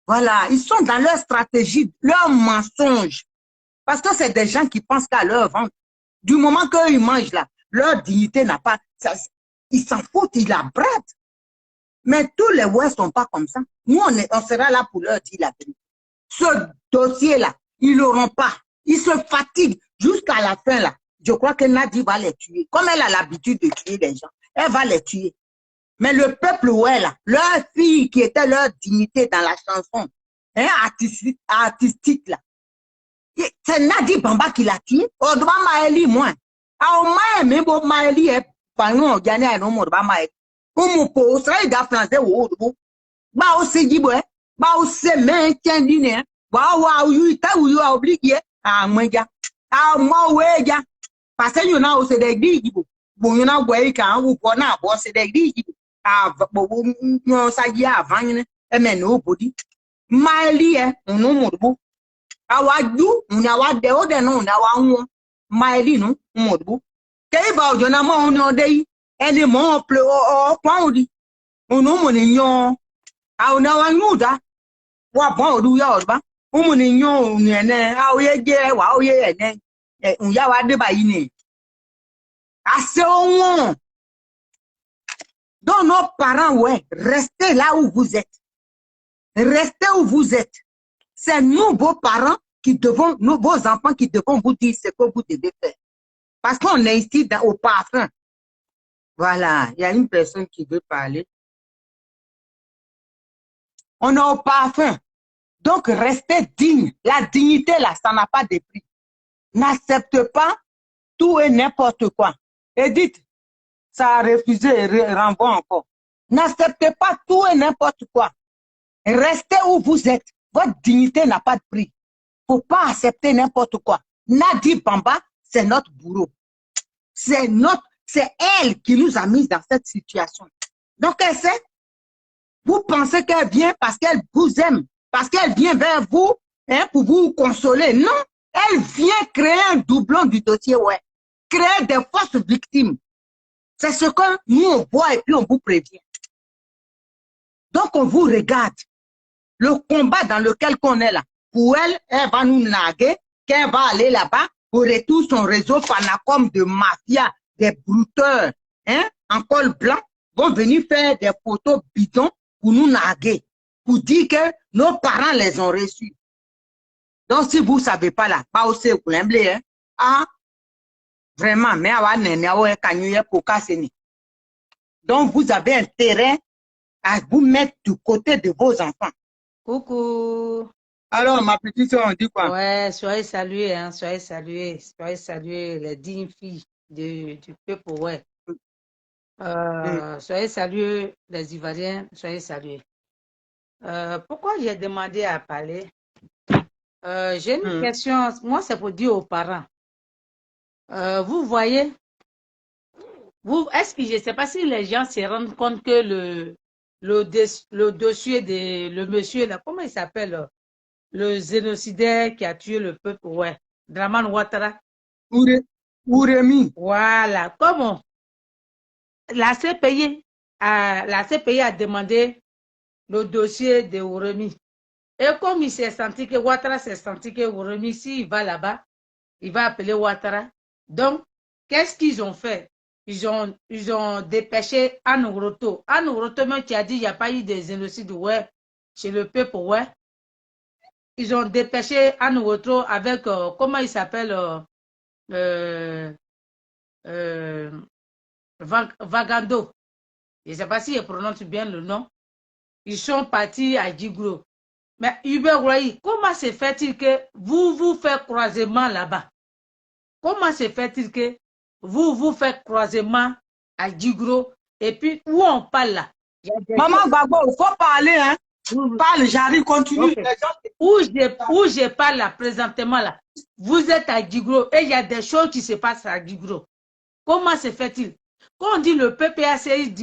Voilà, ils sont dans leur stratégie, leur mensonge. Parce que c'est des gens qui pensent qu'à leur ventre. Du moment qu'ils mangent là, leur dignité n'a pas... Ça, ils s'en foutent, ils la bradent. Mais tous les ouais sont pas comme ça. Nous, on sera là pour leur dire la vérité. Ce dossier-là, ils l'auront pas. Ils se fatiguent jusqu'à la fin là. Je crois que Nadi va les tuer. Comme elle a l'habitude de tuer les gens, elle va les tuer. Mais le peuple, ouais, là, leur fille qui était leur dignité dans la chanson, hein, artistique, là, c'est Nadi Bamba qui l'a tué. On doit m'aélir moins. Alors, moi, même pour m'aélir, par nous, on gagne un nombre de m'aélir. Pour mon poste, il y a français ou autre. Bah, aussi, dit, ouais, bah, aussi, mais, tiens, dîner, bah, ou you a obligé, ah, moi, gars, ah, moi, ouais, gars. Parce que, you know, c'est des gris, bon, you know, ouais, quand vous prenez, bon, c'est des gris, ah, bon, ça y est, avant, mais no body. Maili, on no modbo. Awadu, on a what the other no, now, Maili, no, modbo. Keba, Jonama, on your day, any more play or poundy. On no money, yon. I'll now I know that. What bound do yours, ba? Woman in your, how ye, wow, ye, and then, Yawa de Baine. I say, donc nos parents, ouais, restez là où vous êtes. Restez où vous êtes. C'est nous, vos parents, qui devons, nous, vos enfants, qui devons vous dire ce que vous devez faire. Parce qu'on est ici au parfum. Voilà, il y a une personne qui veut parler. On est au parfum. Donc, restez digne. La dignité, là, ça n'a pas de prix. N'accepte pas tout et n'importe quoi. Edith, ça a refusé et renvoie encore. N'acceptez pas tout et n'importe quoi. Restez où vous êtes. Votre dignité n'a pas de prix. Faut pas accepter n'importe quoi. Nadi Bamba, c'est notre bourreau. C'est elle qui nous a mis dans cette situation. Donc, elle sait, vous pensez qu'elle vient parce qu'elle vous aime, parce qu'elle vient vers vous, hein, pour vous consoler. Non, elle vient créer un doublon du dossier, ouais. Créer des fausses victimes. C'est ce que nous, on voit et puis on vous prévient. Donc, on vous regarde. Le combat dans lequel on est là, pour elle, elle va nous narguer, qu'elle va aller là-bas, pour tout son réseau Fanacom de mafia, des brouteurs, hein, en col blanc, vont venir faire des photos bidons pour nous narguer, pour dire que nos parents les ont reçus. Donc, si vous ne savez pas là, pas aussi vous l'emblez, hein, ah, vraiment, mais donc, vous avez intérêt à vous mettre du côté de vos enfants.
Coucou.
Alors, ma petite soeur, on dit quoi?
Ouais, soyez salués, hein, soyez salués, les dignes filles du peuple, ouais. Soyez salués, les Ivoiriens, soyez salués. Pourquoi j'ai demandé à parler? J'ai une question, moi c'est pour dire aux parents. Vous voyez, est-ce que je ne sais pas si les gens se rendent compte que le dossier de le monsieur là, comment il s'appelle? Le génocidaire qui a tué le peuple, ouais. Draman Ouattara.
Ouremi.
Voilà. Comment la CPI a demandé le dossier de Ouremi. Et comme il s'est senti que Ouattara s'est senti que Ouremi, s'il va là-bas, il va appeler Ouattara. Donc, qu'est-ce qu'ils ont fait? Ils ont dépêché Anne Ouroto. Anne Ouroto, même qui a dit qu'il n'y a pas eu de génocide, ouais, chez le peuple, ouais. Ils ont dépêché Anne Ouroto avec, comment il s'appelle, Vagando. Je ne sais pas si je prononce bien le nom. Ils sont partis à Djigro. Mais Hubert Roy, comment se fait-il que vous faites croisement là-bas? Comment se fait-il que vous faites croisement à Djigro et puis où on parle là?
Maman Gbagbo, il faut parler, hein? Parle, j'arrive, continue.
Okay. Où je parle là, présentement là, vous êtes à Djigro et il y a des choses qui se passent à Djigro. Comment se fait-il? Quand on dit le PPACI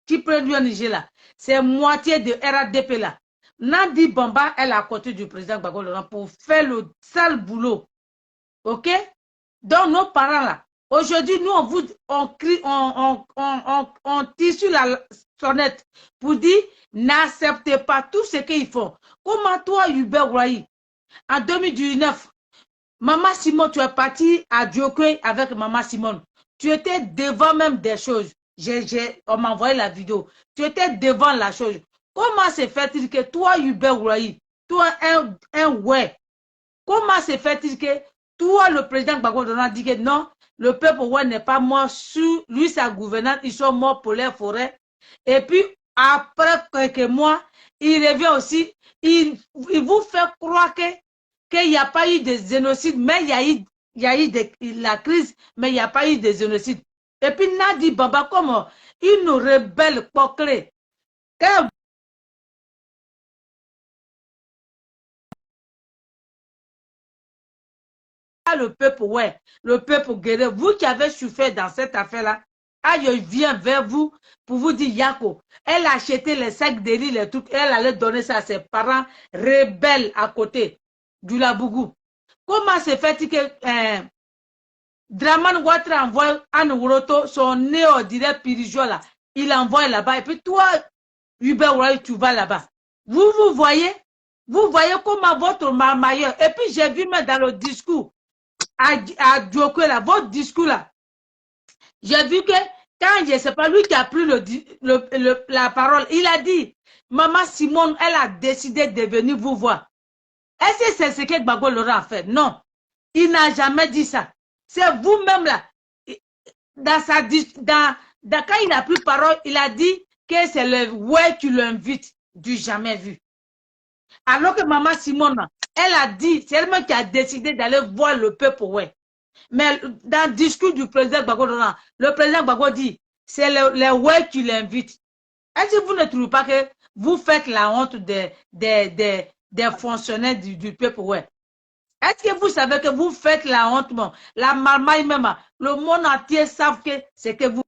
qui prend le Niger là, c'est moitié de RADP là. Nadi Bamba est à côté du président Gbagbo Laurent pour faire le sale boulot. Ok? Donc nos parents là, aujourd'hui nous on crie, on tire sur la sonnette pour dire n'acceptez pas tout ce qu'ils font. Comment toi Hubert Roy, en 2019, Maman Simon, tu es parti à Diokoy avec Maman Simone. Tu étais devant même des choses. On m'a envoyé la vidéo. Tu étais devant la chose. Comment se fait-il que toi, Hubert Roy, toi, un ouais, comment se fait-il que toi, le président Gbagbo Laurent, dit que non, le peuple ouais n'est pas mort sur lui, sa gouvernante, ils sont morts pour les forêts. Et puis, après quelques mois, il revient aussi, il vous fait croire qu'il n'y a pas eu de génocide, mais il y a eu la crise, mais il n'y a pas eu de génocide. Et puis, Nadi Bamba, comme une rebelle coclée, quand le peuple, ouais, le peuple guerrier, vous qui avez souffert dans cette affaire-là, Ah, je viens vers vous pour vous dire, Yako, elle a acheté les sacs de riz, les trucs, elle allait donner ça à ses parents rebelles à côté du Labougou. Comment se fait-il que Draman Ouattara envoie Anne Ouroto, son nez on dirait Pirigeois là, il envoie là-bas, et puis toi, Hubert Ouattara, tu vas là-bas. Vous voyez comment votre marmailleur, et puis j'ai vu même dans le discours, à Djoko là, votre discours là, j'ai vu que quand, je ne sais pas, lui qui a pris la parole, il a dit, Maman Simone, elle a décidé de venir vous voir. Est-ce que c'est ce que Gbagbo Laurent a fait? Non. Il n'a jamais dit ça. C'est vous-même là. Quand il a pris parole, il a dit que c'est le ouais qui l'invite, du jamais vu. Alors que Maman Simone, elle a dit, c'est elle-même qui a décidé d'aller voir le peuple ouais. Mais dans le discours du président Gbagbo Laurent, le président Gbagbo dit, c'est le ouais qui l'invite. Est-ce que vous ne trouvez pas que vous faites la honte des fonctionnaires du peuple ouais? Est-ce que vous savez que vous faites la honte, bon, la marmaille même, le monde entier savent que c'est que vous.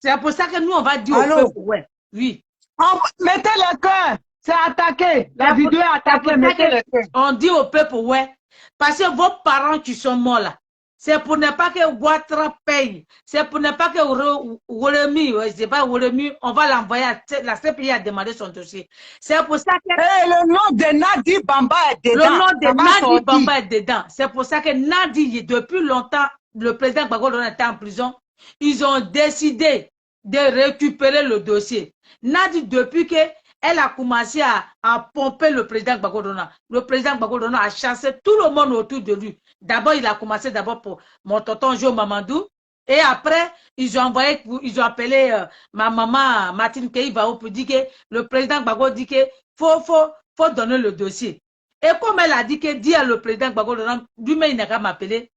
C'est pour ça que nous, on va dire au peuple, ouais, oui.
Mettez le cœur, c'est attaqué. La vidéo est attaquée, mettez le cœur.
On dit au peuple, ouais, parce que vos parents qui sont morts là, c'est pour ne pas que Ouattara paye, c'est pour ne pas que Woremi, c'est pas Woremi, on va l'envoyer à la CPI a demandé son dossier. C'est pour ça que.
Le nom de Nadi Bamba est dedans.
Le nom de Nadi Bamba est dedans. C'est pour ça que Nadi, depuis longtemps, le président Gbagbo Laurent était en prison. Ils ont décidé de récupérer le dossier. Nadi, depuis qu'elle a commencé à pomper le président Gbagbo Laurent, le président Gbagbo Laurent a chassé tout le monde autour de lui. D'abord, il a commencé d'abord pour mon tonton Jo Mamadou. Et après, ils ont appelé ma maman Martine Keïvao pour dire que le président Gbagbo dit que faut donner le dossier. Et comme elle a dit que dit à le président Gbagbo Laurent, lui-même il n'a qu'à m'appeler.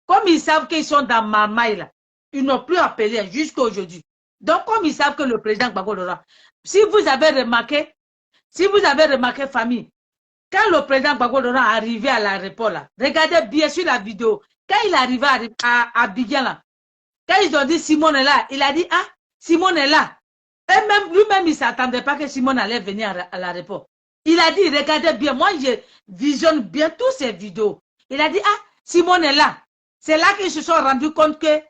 Comme ils savent qu'ils sont dans ma maille là, ils n'ont plus appelé jusqu'à aujourd'hui. Donc, comme ils savent que le président Gbagbo Laurent, si vous avez remarqué, famille, quand le président Gbagbo Laurent est arrivé à l'aéroport là, regardez bien sûr la vidéo, quand il est arrivé à Abidjan là, quand ils ont dit Simone est là, il a dit, ah, Simone est là. Et même lui-même, il ne s'attendait pas que Simone allait venir à l'aéroport. Il a dit, regardez bien, moi je visionne bien toutes ces vidéos. Il a dit, ah, Simone est là. C'est là qu'ils se sont rendus compte que,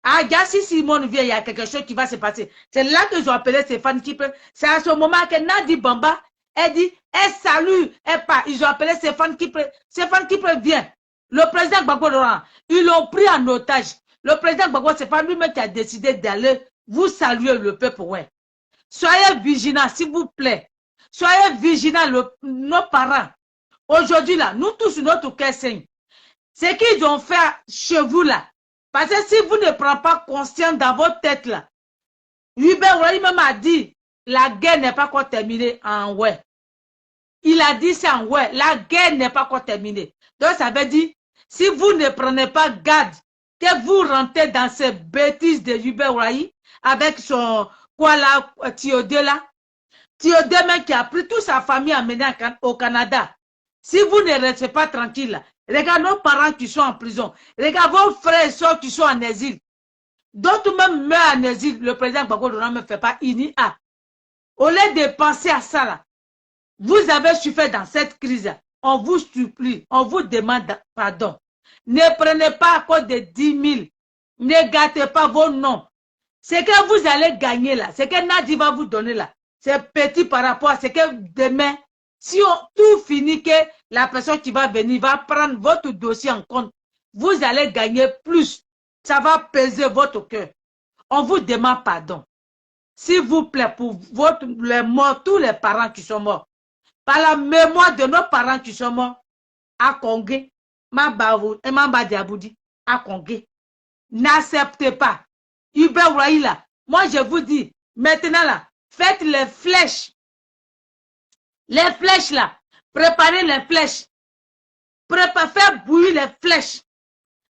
ah, si Simone vient, il y a quelque chose qui va se passer. C'est là qu'ils ont appelé Stéphane Kipre. C'est à ce moment que Nadi Bamba, elle dit, elle salue, elle part. Ils ont appelé Stéphane Kipre. Stéphane Kipre vient. Le président Gbagbo Laurent, ils l'ont pris en otage. Le président Gbagbo, c'est pas lui-même qui a décidé d'aller vous saluer le peuple, ouais. Soyez vigilants, s'il vous plaît. Soyez vigilants, nos parents. Aujourd'hui, là, nous tous, notre cœur saigne. Ce qu'ils ont fait chez vous, là, parce que si vous ne prenez pas conscience dans votre tête, là, Hubert Ouattara même a dit, la guerre n'est pas encore terminée en ouais. Il a dit ça en ouais, la guerre n'est pas encore terminée. Donc, ça veut dire, si vous ne prenez pas garde, que vous rentrez dans ces bêtises de Hubert Ouattara, avec son, quoi là, Théodé là, Théodé même qui a pris toute sa famille amenée au Canada. Si vous ne restez pas tranquille, regarde nos parents qui sont en prison, regarde vos frères et soeurs qui sont en exil. D'autres même meurent en exil, le président Gbagbo Laurent ne fait pas INIA. Au lieu de penser à ça là, vous avez souffert dans cette crise, on vous supplie, on vous demande pardon. Ne prenez pas à cause de 10 000, ne gâtez pas vos noms. Ce que vous allez gagner là, ce que Nadi va vous donner là, c'est petit par rapport à ce que demain, si tout finit, que la personne qui va venir va prendre votre dossier en compte, vous allez gagner plus. Ça va peser votre cœur. On vous demande pardon. S'il vous plaît, pour les morts, tous les parents qui sont morts, par la mémoire de nos parents qui sont morts, à Congé, Mamba Diaboudi, à Congé, n'acceptez pas. Hubert Ouattara, moi je vous dis, maintenant là, faites les flèches. Les flèches là, préparez les flèches. Faites bouillir les flèches.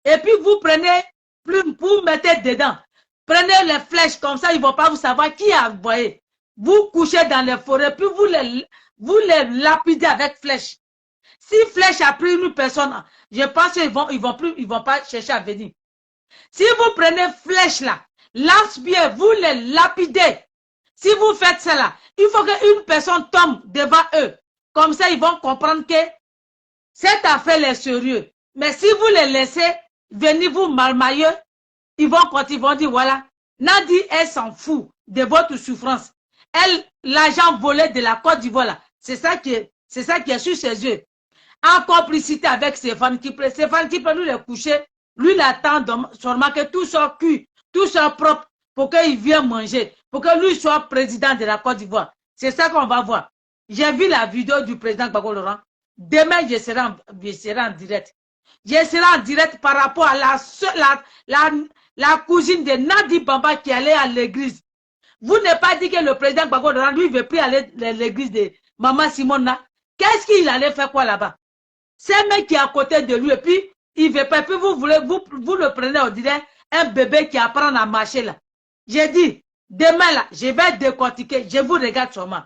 Et puis vous prenez plume, vous mettez dedans. Prenez les flèches comme ça, ils ne vont pas vous savoir qui a envoyé. Vous couchez dans les forêts, puis vous les lapidez avec flèches. Si flèche a pris une personne, je pense qu'ils ils vont pas chercher à venir. Si vous prenez flèche là, lance-pied, vous les lapidez. Si vous faites cela, il faut qu'une personne tombe devant eux. Comme ça, ils vont comprendre que cette affaire est sérieuse. Mais si vous les laissez venir vous marmailler, ils vont dire, voilà, Nadi, elle s'en fout de votre souffrance. Elle, l'argent volé de la Côte d'Ivoire, là, c'est ça qui est sur ses yeux. En complicité avec Stéphane Kipre, lui, il est couché, lui, il attend seulement que tout soit cuit, tout soit propre pour qu'il vienne manger, pour que lui soit président de la Côte d'Ivoire. C'est ça qu'on va voir. J'ai vu la vidéo du président Gbagbo Laurent. Demain, je serai en direct. Je serai en direct par rapport à la cousine de Nadi Bamba qui allait à l'église. Vous n'avez pas dit que le président Gbagbo Laurent, lui, ne veut plus aller à l'église de Maman Simona. Qu'est-ce qu'il allait faire quoi là-bas? C'est un mec qui est à côté de lui et puis il veut pas. Puis vous le prenez, on dirait un bébé qui apprend à marcher là. J'ai dit, demain là, je vais décortiquer, je vous regarde sûrement.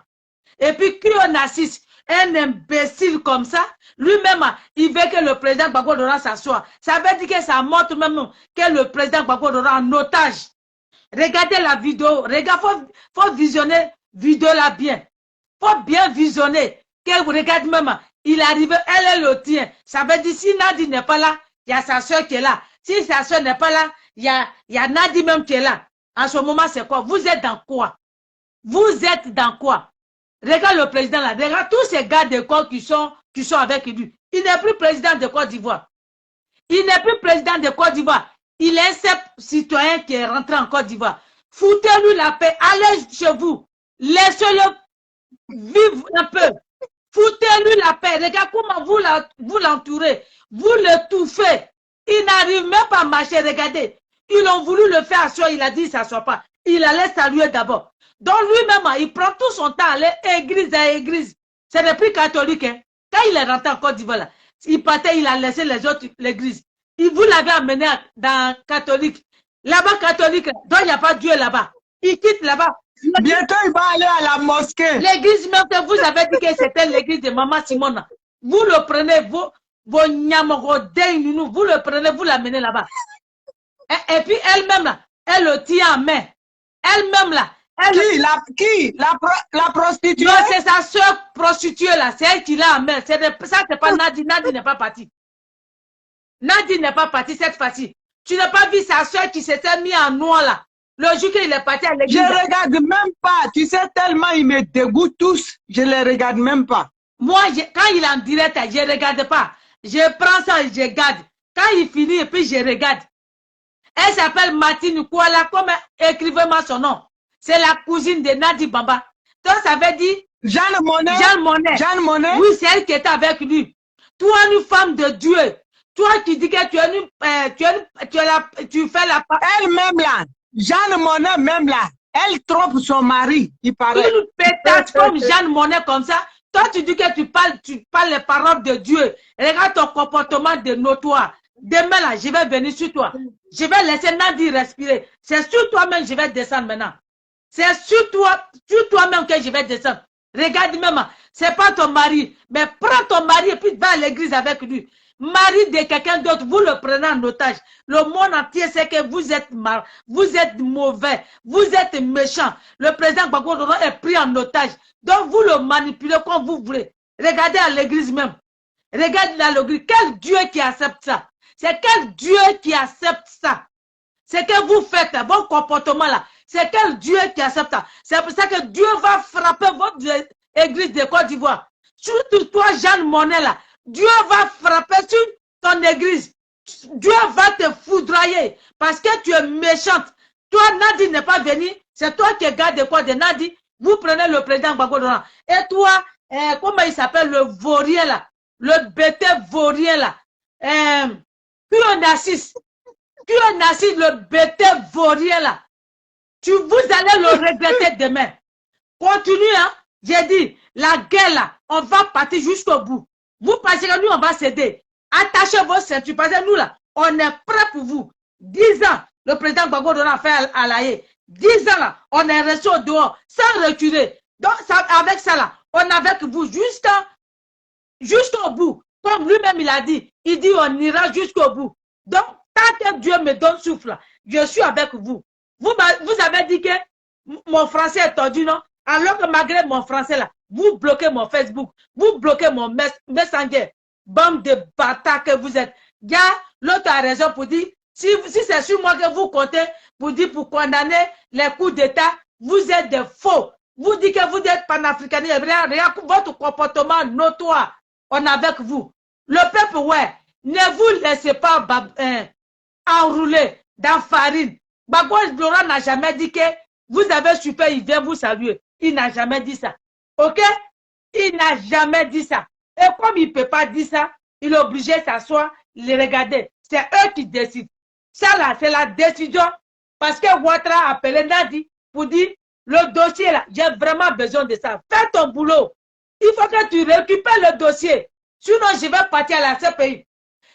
Et puis, Krionassis, un imbécile comme ça, lui-même, il veut que le président Gbagbo Laurent s'assoie. Ça veut dire que ça montre même que le président Gbagbo Laurent en otage. Regardez la vidéo, faut visionner vidéo là bien. Faut bien visionner. Que vous regardez même, il arrive, elle est le tien. Ça veut dire si Nadi n'est pas là, il y a sa soeur qui est là. Si sa soeur n'est pas là, il y a Nadi même qui est là. En ce moment, c'est quoi? Vous êtes dans quoi? Vous êtes dans quoi? Regarde le président là, regarde tous ces gars de corps qui sont avec lui. Il n'est plus président de Côte d'Ivoire. Il n'est plus président de Côte d'Ivoire. Il est un simple citoyen qui est rentré en Côte d'Ivoire. Foutez-lui la paix, allez chez vous. Laissez-le vivre un peu. Foutez-lui la paix. Regarde comment vous l'entourez. Vous le touffez. Il n'arrive même pas à marcher. Regardez. Ils ont voulu le faire asseoir. Il a dit, ça ne s'assoit pas. Il allait saluer d'abord. Donc lui-même, il prend tout son temps à aller église à église. C'est le plus catholique. Hein. Quand il est rentré en Côte d'Ivoire, il partait, il a laissé les autres l'église. Vous l'avez amené dans catholique. Là-bas, catholique, donc il n'y a pas Dieu là-bas. Il quitte là-bas.
Bientôt, il va aller à la mosquée.
L'église même que vous avez dit que c'était l'église de Maman Simona. Vous le prenez, vos nyamogos, vous le prenez, vous l'amenez là-bas. Et puis elle-même là, elle le tient en main. Elle-même là.
La prostituée?
Non, c'est sa soeur prostituée là. C'est elle qui l'a en main. Ça, c'est pas Nadi. Nadi n'est pas parti. Nadi n'est pas parti cette fois-ci. Tu n'as pas vu sa soeur qui s'était mise en noir là. Le jour qu'il est parti à l'église.
Je ne regarde même pas. Tu sais, tellement ils me dégoûtent tous. Je ne les regarde même pas.
Moi, quand il est en direct, je ne regarde pas. Je prends ça et je regarde. Quand il finit et puis je regarde. Elle s'appelle Martine Kouala. Comme écrivez-moi son nom. C'est la cousine de Nadi Bamba. Donc ça veut dire
Jeanne Monnet.
Jeanne Monnet. Oui, c'est elle qui était avec lui. Toi, une femme de Dieu. Toi qui dis que tu fais la part.
Elle-même là. Jeanne Monnet même là. Elle trompe son mari, il paraît.
Une pétasse comme Jeanne Monnet comme ça. Toi, tu dis que tu parles les paroles de Dieu. Regarde ton comportement de notoire. Demain là, je vais venir sur toi. Je vais laisser Nadi respirer. C'est sur toi-même que je vais descendre maintenant. C'est sur toi-même que je vais descendre. Regarde même, c'est pas ton mari. Mais prends ton mari et puis va à l'église avec lui. Mari de quelqu'un d'autre, vous le prenez en otage. Le monde entier sait que vous êtes mal, vous êtes mauvais, vous êtes méchant. Le président Gbagbo Laurent est pris en otage. Donc vous le manipulez comme vous voulez. Regardez à l'église même. Regardez à l'église. Quel Dieu qui accepte ça? C'est quel Dieu qui accepte ça? C'est que vous faites vos comportements là. C'est quel Dieu qui accepte ça? C'est pour ça que Dieu va frapper votre église de Côte d'Ivoire. Surtout toi, Jeanne Monnet là. Dieu va frapper sur ton église. Dieu va te foudroyer parce que tu es méchante. Toi, Nadi n'est pas venu. C'est toi qui garde quoi de Nadi. Vous prenez le président Gbagbo Laurent. Et toi, comment il s'appelle le vaurien là? Le bêté vaurien là. Krionassis, le bêté vaurien là. Vous allez le regretter demain. Continue, hein. J'ai dit, la guerre là, on va partir jusqu'au bout. Vous pensez que nous, on va céder. Attachez vos ceintures, parce que nous là, on est prêts pour vous. 10 ans, le président Gbagbo a fait à la haie. 10 ans là, on est resté au dehors, sans reculer. Donc, ça, avec ça là, on est avec vous jusqu'au bout. Comme lui-même, il a dit, il dit, on ira jusqu'au bout. Donc, tant que Dieu me donne souffle, je suis avec vous. Vous avez dit que mon français est tordu, non? Alors que malgré mon français là, vous bloquez mon Facebook, vous bloquez mon Messenger. Bande de bâtards que vous êtes. Gars, l'autre a raison pour dire, si c'est sur moi que vous comptez, pour condamner les coups d'État, vous êtes des faux. Vous dites que vous êtes panafricanistes. Regarde votre comportement notoire. On est avec vous. Le peuple, ouais, ne vous laissez pas enrouler dans farine. Gbagbo Laurent n'a jamais dit que vous avez super, il vient vous saluer. Il n'a jamais dit ça. Ok? Il n'a jamais dit ça. Et comme il ne peut pas dire ça, il est obligé de s'asseoir, les regarder. C'est eux qui décident. Ça là, c'est la décision. Parce que Ouattara a appelé Nadi pour dire, le dossier là, j'ai vraiment besoin de ça. Fais ton boulot. Il faut que tu récupères le dossier. Sinon, je vais partir à la CPI.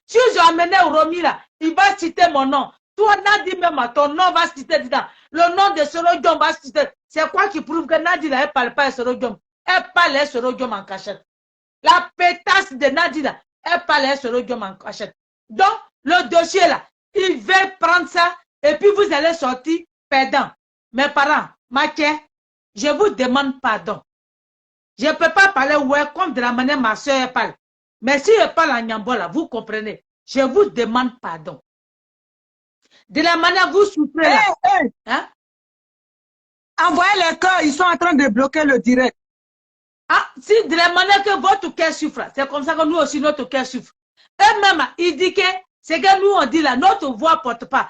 Si j'ai amené Romy là, il va citer mon nom. Toi, Nadi même, ton nom va citer dedans. Le nom de Sorodium va citer. C'est quoi qui prouve que Nadi là, elle ne parle pas à Sorodium? Elle parle à Sorodium en cachette. La pétasse de Nadi là, elle parle à Sorodium en cachette. Donc, le dossier là, il va prendre ça et puis vous allez sortir perdant. Mes parents, je vous demande pardon. Je ne peux pas parler ouais, comme de la manière ma soeur parle. Mais si elle parle en Nyambola, vous comprenez. Je vous demande pardon. De la manière vous souffrez là. Hein?
Envoyez les cœurs, ils sont en train de bloquer le direct.
Ah, si de la manière que votre cœur souffre, c'est comme ça que nous aussi notre cœur souffre. Eux-mêmes, ils disent que c'est que nous on dit là, notre voix ne porte pas.